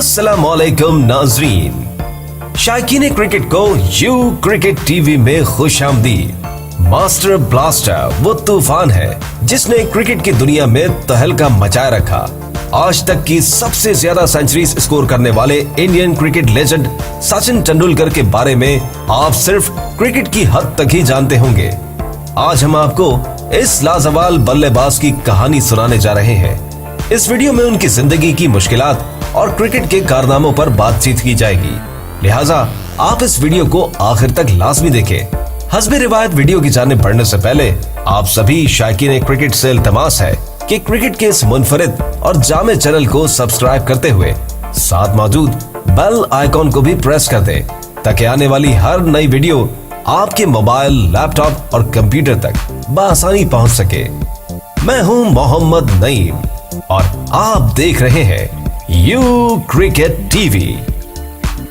अस्सलामुअलैकुम नाजरीन, शायकीन क्रिकेट को यू क्रिकेट टीवी में खुशामदीद। मास्टर ब्लास्टर वो तूफान है जिसने क्रिकेट की दुनिया में तहलका मचाए रखा। आज तक की सबसे ज्यादा सेंचुरीज स्कोर करने वाले Indian cricket legend Sachin Tendulkar के बारे में आप सिर्फ क्रिकेट की हद तक ही जानते होंगे। आज हम आपको इस लाजवाब बल्लेबाज की कहानी सुनाने जा रहे हैं। इस वीडियो में उनकी जिंदगी की मुश्किलात और क्रिकेट के कारनामों पर बातचीत की जाएगी, लिहाजा आप इस वीडियो को आखिर तक लाजमी देखें। हस्बे रिवायत वीडियो की जानिब बढ़ने से पहले आप सभी शायकीन क्रिकेट से इल्तमास है कि क्रिकेट के इस मुनफरिद और जामे चैनल को सब्सक्राइब करते हुए साथ मौजूद बेल आइकॉन को भी प्रेस कर दें, ताकि आने वाली हर नई वीडियो आपके मोबाइल, लैपटॉप और कंप्यूटर तक बआसानी पहुंच सके। मैं हूं मोहम्मद नईम और आप देख रहे हैं यू क्रिकेट टीवी।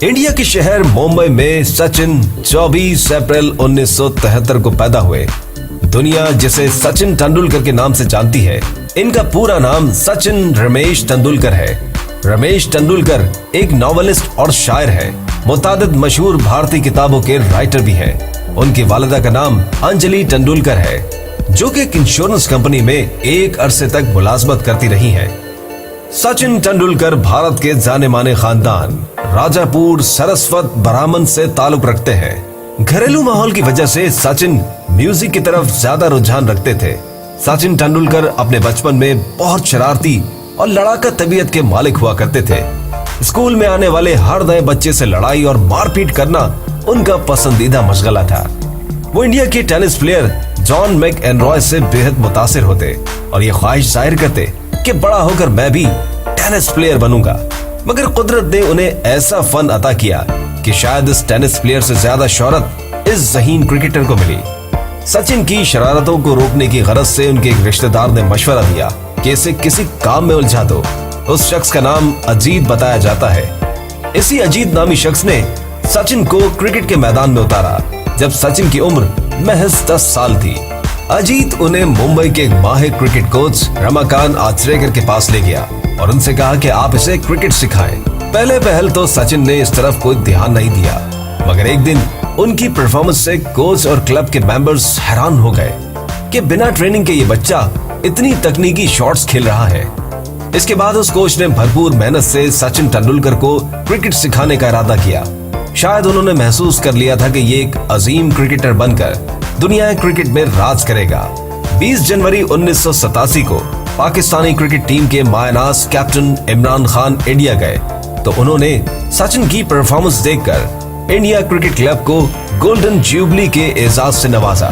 इंडिया के शहर मुंबई में सचिन 24 अप्रैल 1973 को पैदा हुए। दुनिया जिसे सचिन तेंदुलकर के नाम से जानती है, इनका पूरा नाम सचिन रमेश तेंदुलकर है। रमेश तेंदुलकर एक नॉवेलिस्ट और शायर है। मुतादिद मशहूर भारतीय किताबों के राइटर भी हैं। उनकी वालिदा का नाम अंजलि तेंदुलकर है, जो कि एक इंश्योरेंस कंपनी में एक अरसे तक मुलाजमत करती रही हैं। सचिन तेंदुलकर भारत के जाने माने खानदान राजापुर सरस्वत ब्राह्मण से ताल्लुक रखते हैं। घरेलू माहौल की वजह से सचिन म्यूजिक की तरफ ज्यादा रुझान रखते थे। सचिन तेंदुलकर अपने बचपन में बहुत शरारती और लड़ाका तबीयत के मालिक हुआ करते थे। स्कूल में आने वाले हर नए बच्चे से लड़ाई और मारपीट करना उनका पसंदीदा मशगला था। वो इंडिया के टेनिस प्लेयर जॉन मैकएनरॉय से बेहद मुतासिर होते और ये ख्वाहिश जाहिर करते कि बड़ा होकर मैं भी टेनिस प्लेयर बनूंगा। मगर कुदरत ने उन्हें ऐसा फन अता किया कि शायद इस टेनिस प्लेयर से ज्यादा शोहरत इस ज़हीन क्रिकेटर को मिली। सचिन की शरारतों को रोकने की गरज से उनके एक रिश्तेदार ने मशवरा दिया कि इसे किसी काम में उलझा दो। उस शख्स का नाम अजीत बताया जाता है। इसी अजीत नामी शख्स ने सचिन को क्रिकेट के मैदान में उतारा जब सचिन की उम्र महज 10 साल थी। अजीत उन्हें मुंबई के एक माहिर क्रिकेट कोच रमाकांत आचरेकर के पास ले गया और उनसे कहा कि आप इसे क्रिकेट सिखाएं। पहले पहल तो सचिन ने इस तरफ कोई ध्यान नहीं दिया, मगर एक दिन उनकी परफॉर्मेंस से कोच और क्लब के मेंबर्स हैरान हो गए कि बिना ट्रेनिंग के ये बच्चा इतनी तकनीकी शॉट्स खेल रहा है। इसके बाद उस कोच ने भरपूर मेहनत से सचिन तेंदुलकर को क्रिकेट सिखाने का इरादा किया। शायद उन्होंने महसूस कर लिया था कि ये एक अजीम क्रिकेटर बनकर दुनिया क्रिकेट में राज करेगा। 20 जनवरी 1987 को पाकिस्तानी क्रिकेट टीम के मायनाज कैप्टन इमरान खान इंडिया गए तो उन्होंने सचिन की परफॉर्मेंस देखकर इंडिया क्रिकेट क्लब को गोल्डन जुबली के एजाज से नवाजा।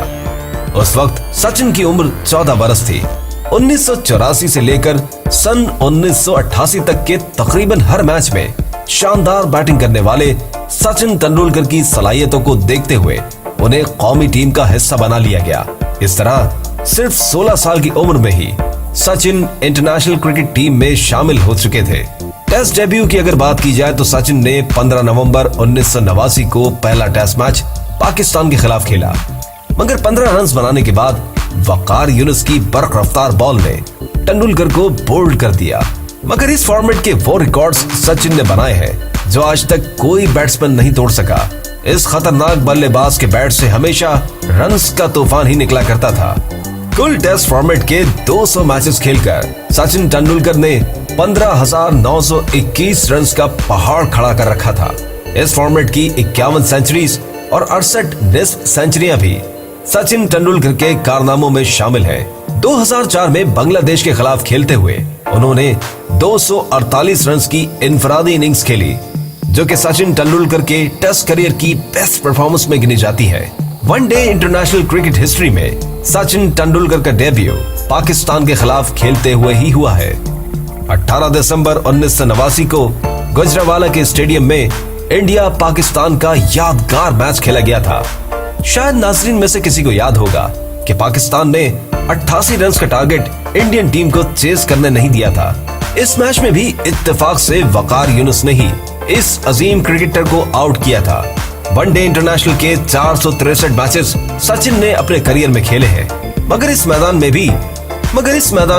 उस वक्त सचिन की उम्र 14 बरस थी। 1984 से लेकर सन 1988 तक के तकरीबन हर मैच में शानदार बैटिंग करने वाले सचिन तेंदुलकर की सलाहियतों को देखते हुए उन्हें कौमी टीम का हिस्सा बना लिया गया। इस तरह सिर्फ 16 साल की उम्र में ही सचिन इंटरनेशनल क्रिकेट टीम में शामिल हो चुके थे। टेस्ट डेब्यू की अगर बात की जाए तो सचिन ने 15 नवंबर 1989 को पहला टेस्ट मैच पाकिस्तान के खिलाफ खेला, मगर 15 रन बनाने के बाद वकार यूनुस की बरक रफ्तार बॉल ने तेंदुलकर को बोल्ड कर दिया। मगर इस फॉर्मेट के वो रिकॉर्ड्स सचिन ने बनाए हैं जो आज तक कोई बैट्समैन नहीं तोड़ सका। इस खतरनाक बल्लेबाज के बैट से हमेशा रन्स का तूफान ही निकला करता था। कुल टेस्ट फॉर्मेट के 200 मैचेस खेलकर सचिन तेंदुलकर ने 15,921 रन्स का पहाड़ खड़ा कर रखा था। इस फॉर्मेट की 51 सेंचुरीज और 68 निस्फ सेंचुरियां भी सचिन तेंदुलकर के कारनामों में शामिल हैं। 2004 में बांग्लादेश के खिलाफ खेलते हुए उन्होंने 248 रन्स की इनफरादी इनिंग्स खेली, जो कि सचिन तेंदुलकर के टेस्ट करियर की बेस्ट परफॉर्मेंस में गिनी जाती है। वनडे इंटरनेशनल क्रिकेट हिस्ट्री में सचिन तेंदुलकर का डेब्यू पाकिस्तान के खिलाफ खेलते हुए ही हुआ है। 18 दिसंबर 1989 को गुजरावाला के स्टेडियम में इंडिया पाकिस्तान का यादगार मैच खेला गया था। शायद नाजरीन में से किसी को याद होगा कि पाकिस्तान ने 88 रन का टारगेट इंडियन टीम को चेस करने नहीं दिया था। इस मैच में भी इत्तेफाक से वकार यूनुस ने ही इस अजीम क्रिकेटर को आउट किया था। वनडे इंटरनेशनल के 463 मैचेस सचिन ने अपने करियर में खेले हैं, मगर इस मैदान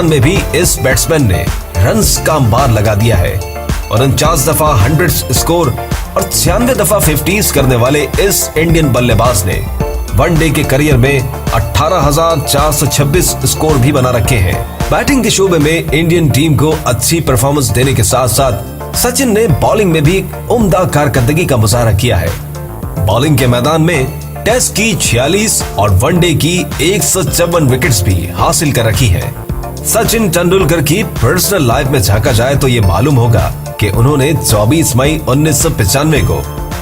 में भी इस बैट्समैन ने रन्स का अंबार लगा दिया है। और 49 दफा 100 स्कोर और 96 दफा 50s करने वाले इस इंडियन बल्लेबाज ने वनडे के करियर में 18,426 स्कोर भी बना रखे हैं। बैटिंग के शोबे में इंडियन टीम को अच्छी परफॉर्मेंस देने के साथ साथ सचिन ने बॉलिंग में भी उम्दा कारकर्दगी का मुजाहरा किया है। बॉलिंग के मैदान में टेस्ट की 46 और वनडे की 154 विकेट्स भी हासिल कर रखी है। सचिन तेंदुलकर की पर्सनल लाइफ में झांका जाए तो ये मालूम होगा कि उन्होंने 24 मई 1995 को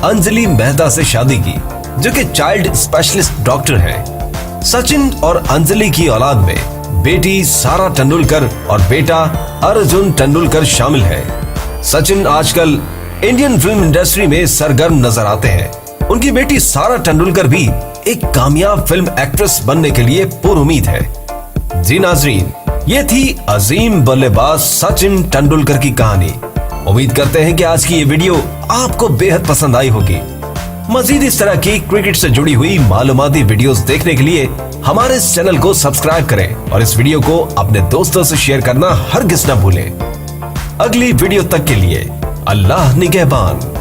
अंजलि मेहता से शादी की, जो कि चाइल्ड स्पेशलिस्ट डॉक्टर हैं। सचिन और अंजलि की औलाद में बेटी सारा तेंदुलकर और बेटा अर्जुन तेंदुलकर शामिल है। सचिन आजकल इंडियन फिल्म इंडस्ट्री में सरगर्म नजर आते हैं। उनकी बेटी सारा तेंदुलकर भी एक कामयाब फिल्म एक्ट्रेस बनने के लिए पुरुमीद है। जी नाजरीन, ये थी अजीम बल्लेबाज सचिन तेंदुलकर की कहानी। उम्मीद करते हैं कि आज की ये वीडियो आपको बेहद पसंद आई होगी। मजीद इस तरह की क्रिकेट से जुड़ी हुई मालूमाती वीडियोस देखने के लिए हमारे इस चैनल को सब्सक्राइब करें और इस वीडियो को अपने दोस्तों से शेयर करना हरगिज न भूलें। अगली वीडियो तक के लिए अल्लाह निगहबान।